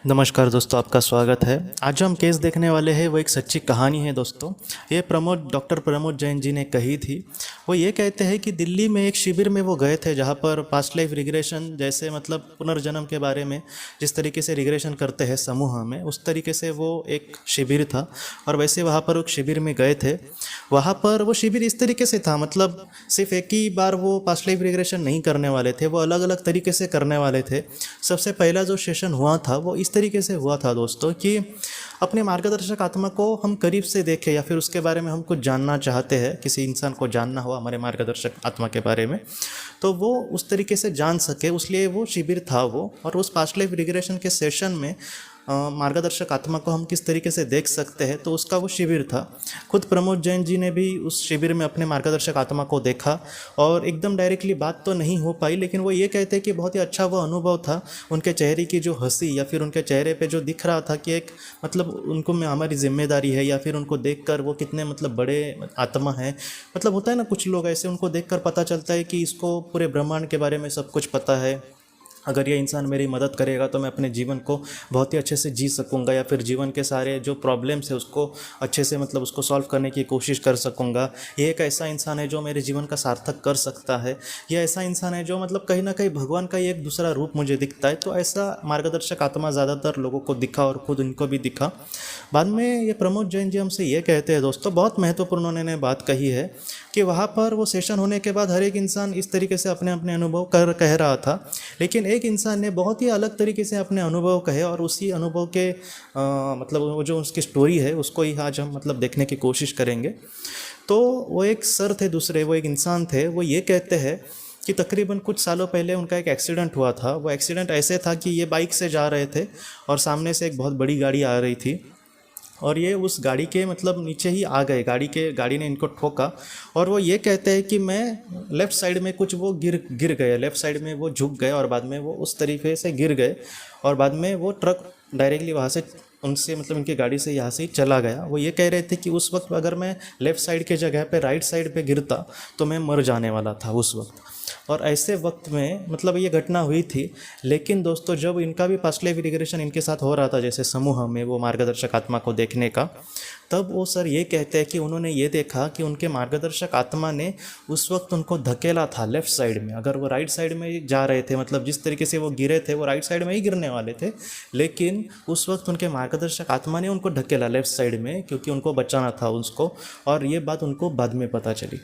नमस्कार दोस्तों, आपका स्वागत है। आज जो हम केस देखने वाले हैं वो एक सच्ची कहानी है दोस्तों। ये डॉक्टर प्रमोद जैन जी ने कही थी। वो ये कहते हैं कि दिल्ली में एक शिविर में वो गए थे जहाँ पर पास्ट लाइफ रिग्रेशन जैसे मतलब पुनर्जन्म के बारे में जिस तरीके से रिग्रेशन करते हैं समूह में, उस तरीके से वो एक शिविर था। और वैसे वहाँ पर एक शिविर में गए थे। वहाँ पर वो शिविर इस तरीके से था, मतलब सिर्फ एक ही बार वो पास्ट लाइफ रिग्रेशन नहीं करने वाले थे, वो अलग अलग तरीके से करने वाले थे। सबसे पहला जो सेशन हुआ था वो इस तरीके से हुआ था दोस्तों कि अपने मार्गदर्शक आत्मा को हम करीब से देखें या फिर उसके बारे में हम कुछ जानना चाहते हैं, किसी इंसान को जानना हो हमारे मार्गदर्शक आत्मा के बारे में, तो वो उस तरीके से जान सके, उसलिए वो शिविर था वो। और उस पास्ट लाइफ रिग्रेशन के सेशन में मार्गदर्शक आत्मा को हम किस तरीके से देख सकते हैं, तो उसका वो शिविर था। खुद प्रमोद जैन जी ने भी उस शिविर में अपने मार्गदर्शक आत्मा को देखा और एकदम डायरेक्टली बात तो नहीं हो पाई, लेकिन वो ये कहते हैं कि बहुत ही अच्छा वो अनुभव था। उनके चेहरे की जो हंसी या फिर उनके चेहरे पे जो दिख रहा था कि एक मतलब उनको में हमारी जिम्मेदारी है, या फिर उनको देखकर वो कितने मतलब बड़े आत्मा है। मतलब होता है ना, कुछ लोग ऐसे उनको देखकर पता चलता है कि इसको पूरे ब्रह्मांड के बारे में सब कुछ पता है। अगर ये इंसान मेरी मदद करेगा तो मैं अपने जीवन को बहुत ही अच्छे से जी सकूंगा, या फिर जीवन के सारे जो प्रॉब्लम्स है उसको अच्छे से मतलब उसको सॉल्व करने की कोशिश कर सकूंगा। ये एक ऐसा इंसान है जो मेरे जीवन का सार्थक कर सकता है। यह ऐसा इंसान है जो मतलब कहीं ना कहीं भगवान का ही एक दूसरा रूप मुझे दिखता है। तो ऐसा मार्गदर्शक आत्मा ज़्यादातर लोगों को दिखा और खुद इनको भी दिखा। बाद में ये प्रमोद जैन जी हमसे ये कहते हैं दोस्तों, बहुत महत्वपूर्ण उन्होंने बात कही है कि वहाँ पर वो सेशन होने के बाद हर एक इंसान इस तरीके से अपने अपने अनुभव कह रहा था, लेकिन एक इंसान ने बहुत ही अलग तरीके से अपने अनुभव कहे। और उसी अनुभव के मतलब वो जो उसकी स्टोरी है उसको ही आज हम मतलब देखने की कोशिश करेंगे। तो वो एक सर थे, दूसरे वो एक इंसान थे। वो ये कहते हैं कि तकरीबन कुछ सालों पहले उनका एक एक्सीडेंट हुआ था। वो एक्सीडेंट ऐसे था कि ये बाइक से जा रहे थे और सामने से एक बहुत बड़ी गाड़ी आ रही थी और ये उस गाड़ी के मतलब नीचे ही आ गए। गाड़ी ने इनको ठोका। और वो ये कहते हैं कि मैं लेफ़्ट साइड में कुछ वो गिर गए, लेफ़्ट साइड में वो झुक गए और बाद में वो उस तरीके से गिर गए। और बाद में वो ट्रक डायरेक्टली वहाँ से उनसे मतलब इनकी गाड़ी से यहाँ से ही चला गया। वो ये कह रहे थे कि उस वक्त अगर मैं लेफ़्ट साइड के जगह पे राइट साइड पे गिरता तो मैं मर जाने वाला था उस वक्त। और ऐसे वक्त में मतलब ये घटना हुई थी। लेकिन दोस्तों जब इनका भी पास्ट लाइफ रिग्रेशन इनके साथ हो रहा था, जैसे समूह में वो मार्गदर्शक आत्मा को देखने का, तब वो सर ये कहते हैं कि उन्होंने ये देखा कि उनके मार्गदर्शक आत्मा ने उस वक्त उनको धकेला था लेफ़्ट साइड में। अगर वो राइट साइड में जा रहे थे, मतलब जिस तरीके से वो गिरे थे वो राइट साइड में ही गिरने वाले थे, लेकिन उस वक्त उनके मार्गदर्शक आत्मा ने उनको धकेला लेफ़्ट साइड में, क्योंकि उनको बचाना था उसको। और ये बात उनको बाद में पता चली।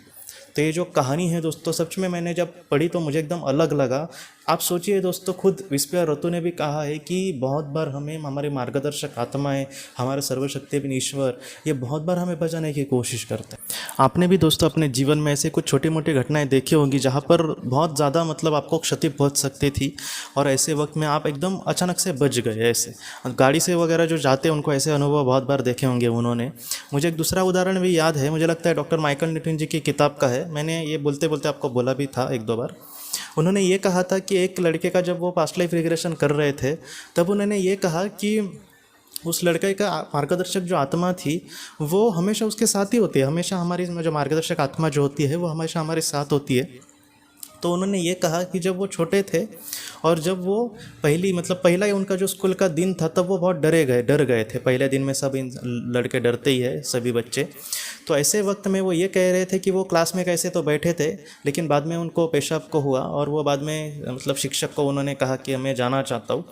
तो ये जो कहानी है दोस्तों, सच में मैंने जब पढ़ी तो मुझे एकदम अलग लगा। आप सोचिए दोस्तों, खुद विस्पया रतु ने भी कहा है कि बहुत बार हमें हमारे मार्गदर्शक आत्माएं, हमारे सर्वशक्तिमान ईश्वर, ये बहुत बार हमें बचाने की कोशिश करते हैं। आपने भी दोस्तों अपने जीवन में ऐसे कुछ छोटी मोटी घटनाएं देखी होंगी जहाँ पर बहुत ज़्यादा मतलब आपको क्षति पहुँच सकती थी, और ऐसे वक्त में आप एकदम अचानक से बच गए। ऐसे गाड़ी से वगैरह जो जाते हैं उनको ऐसे अनुभव बहुत बार देखे होंगे उन्होंने। मुझे एक दूसरा उदाहरण भी याद है, मुझे लगता है डॉक्टर माइकल न्यूटन जी की किताब का है। मैंने ये बोलते बोलते आपको बोला भी था एक दो बार। उन्होंने ये कहा था कि एक लड़के का जब वो पास्ट लाइफ रिग्रेशन कर रहे थे, तब उन्होंने ये कहा कि उस लड़के का मार्गदर्शक जो आत्मा थी वो हमेशा उसके साथ ही होती है। हमेशा हमारी जो मार्गदर्शक आत्मा जो होती है वो हमेशा हमारे साथ होती है। तो उन्होंने ये कहा कि जब वो छोटे थे और जब वो पहला ही उनका जो स्कूल का दिन था, तब वो बहुत डर गए थे। पहले दिन में सब लड़के डरते ही है, सभी बच्चे। तो ऐसे वक्त में वो ये कह रहे थे कि वो क्लास में कैसे तो बैठे थे, लेकिन बाद में उनको पेशाब को हुआ और वो बाद में मतलब शिक्षक को उन्होंने कहा कि मैं जाना चाहता हूँ।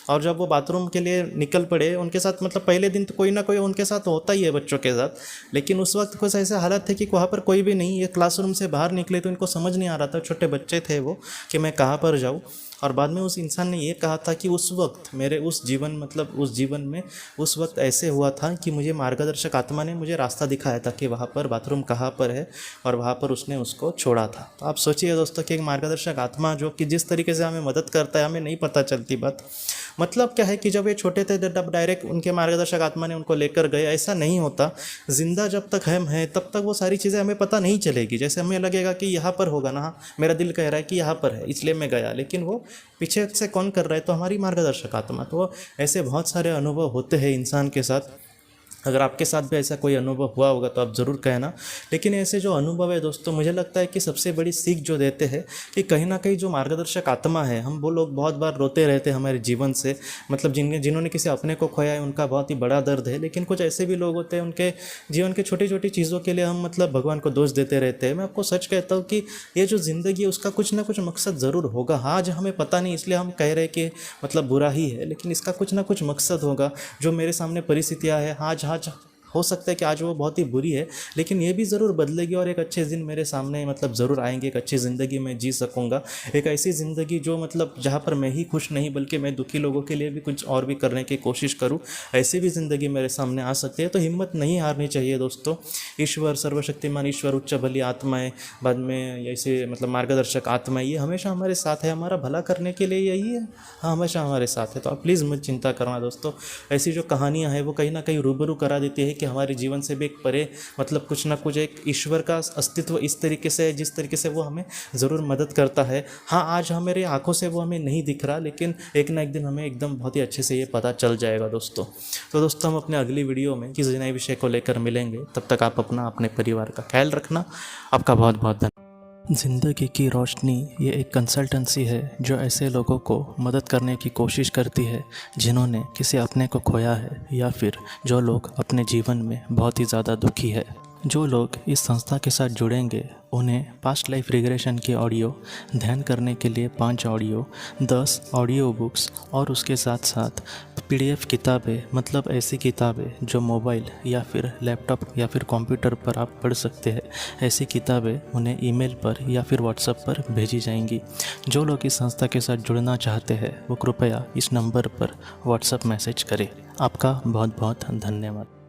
और जब वो बाथरूम के लिए निकल पड़े, उनके साथ मतलब पहले दिन तो कोई ना कोई उनके साथ होता ही है बच्चों के साथ, लेकिन उस वक्त कुछ ऐसे हालत थे कि वहाँ पर कोई भी नहीं। ये क्लासरूम से बाहर निकले तो इनको समझ नहीं आ रहा था, छोटे बच्चे थे वो, कि मैं कहाँ पर जाऊँ। और बाद में उस इंसान ने ये कहा था कि उस वक्त मेरे उस जीवन में उस वक्त ऐसे हुआ था कि मुझे मार्गदर्शक आत्मा ने मुझे रास्ता दिखाया था कि वहाँ पर बाथरूम कहाँ पर है, और वहाँ पर उसने उसको छोड़ा था। तो आप सोचिए दोस्तों कि एक मार्गदर्शक आत्मा जो कि जिस तरीके से हमें मदद करता है, हमें नहीं पता चलती बात। मतलब क्या है कि जब ये छोटे थे तब डायरेक्ट उनके मार्गदर्शक आत्मा ने उनको लेकर गए, ऐसा नहीं होता। जिंदा जब तक हम हैं तब तक वो सारी चीज़ें हमें पता नहीं चलेगी। जैसे हमें लगेगा कि यहाँ पर होगा ना, मेरा दिल कह रहा है कि यहाँ पर है इसलिए मैं गया, लेकिन वो पीछे से कौन कर रहा है, तो हमारी मार्गदर्शक आत्मा। तो ऐसे बहुत सारे अनुभव होते हैं इंसान के साथ अगर आपके साथ भी ऐसा कोई अनुभव हुआ होगा तो आप ज़रूर कहना। लेकिन ऐसे जो अनुभव है दोस्तों, मुझे लगता है कि सबसे बड़ी सीख जो देते हैं कि कहीं ना कहीं जो मार्गदर्शक आत्मा है, हम वो लोग बहुत बार रोते रहते हैं हमारे जीवन से, मतलब जिन्होंने किसी अपने को खोया है उनका बहुत ही बड़ा दर्द है। लेकिन कुछ ऐसे भी लोग होते हैं, उनके जीवन के छोटी छोटी चीज़ों के लिए हम मतलब भगवान को दोष देते रहते हैं। मैं आपको सच कहता हूँ कि ये जो ज़िंदगी है उसका कुछ ना कुछ मकसद ज़रूर होगा। हाँ, आज हमें पता नहीं इसलिए हम कह रहे हैं कि मतलब बुरा ही है, लेकिन इसका कुछ ना कुछ मकसद होगा। जो मेरे सामने परिस्थितियाँ हैं, आज हो सकता है कि आज वो बहुत ही बुरी है, लेकिन ये भी ज़रूर बदलेगी और एक अच्छे दिन मेरे सामने मतलब ज़रूर आएंगे। एक अच्छी ज़िंदगी मैं जी सकूँगा, एक ऐसी ज़िंदगी जो मतलब जहाँ पर मैं ही खुश नहीं बल्कि मैं दुखी लोगों के लिए भी कुछ और भी करने की कोशिश करूँ, ऐसी भी ज़िंदगी मेरे सामने आ सकती है। तो हिम्मत नहीं हारनी चाहिए दोस्तों। ईश्वर, सर्वशक्तिमान ईश्वर, उच्च बली आत्माएँ, बाद में ऐसे मतलब मार्गदर्शक आत्माएँ, ये हमेशा हमारे साथ है, हमारा भला करने के लिए यही है, हाँ हमेशा हमारे साथ है। तो आप प्लीज़ मत चिंता करना दोस्तों। ऐसी जो कहानियाँ हैं वो कहीं ना कहीं रूबरू करा देती है कि हमारे जीवन से भी एक परे मतलब कुछ ना कुछ एक ईश्वर का अस्तित्व इस तरीके से है जिस तरीके से वो हमें ज़रूर मदद करता है। हाँ, आज हमारे आंखों से वो हमें नहीं दिख रहा, लेकिन एक ना एक दिन हमें एकदम बहुत ही अच्छे से ये पता चल जाएगा दोस्तों। तो दोस्तों, हम अपने अगली वीडियो में किसी नए विषय को लेकर मिलेंगे। तब तक आप अपना, अपने परिवार का ख्याल रखना। आपका बहुत बहुत धन्यवाद। ज़िंदगी की रोशनी ये एक कंसल्टेंसी है जो ऐसे लोगों को मदद करने की कोशिश करती है जिन्होंने किसी अपने को खोया है, या फिर जो लोग अपने जीवन में बहुत ही ज़्यादा दुखी है। जो लोग इस संस्था के साथ जुड़ेंगे उन्हें पास्ट लाइफ रिग्रेशन की ऑडियो, ध्यान करने के लिए 5 ऑडियो, 10 ऑडियो बुक्स और उसके साथ साथ PDF किताबें, मतलब ऐसी किताबें जो मोबाइल या फिर लैपटॉप या फिर कंप्यूटर पर आप पढ़ सकते हैं, ऐसी किताबें उन्हें ईमेल पर या फिर व्हाट्सएप पर भेजी जाएंगी। जो लोग इस संस्था के साथ जुड़ना चाहते हैं वो कृपया इस नंबर पर व्हाट्सएप मैसेज करें। आपका बहुत बहुत धन्यवाद।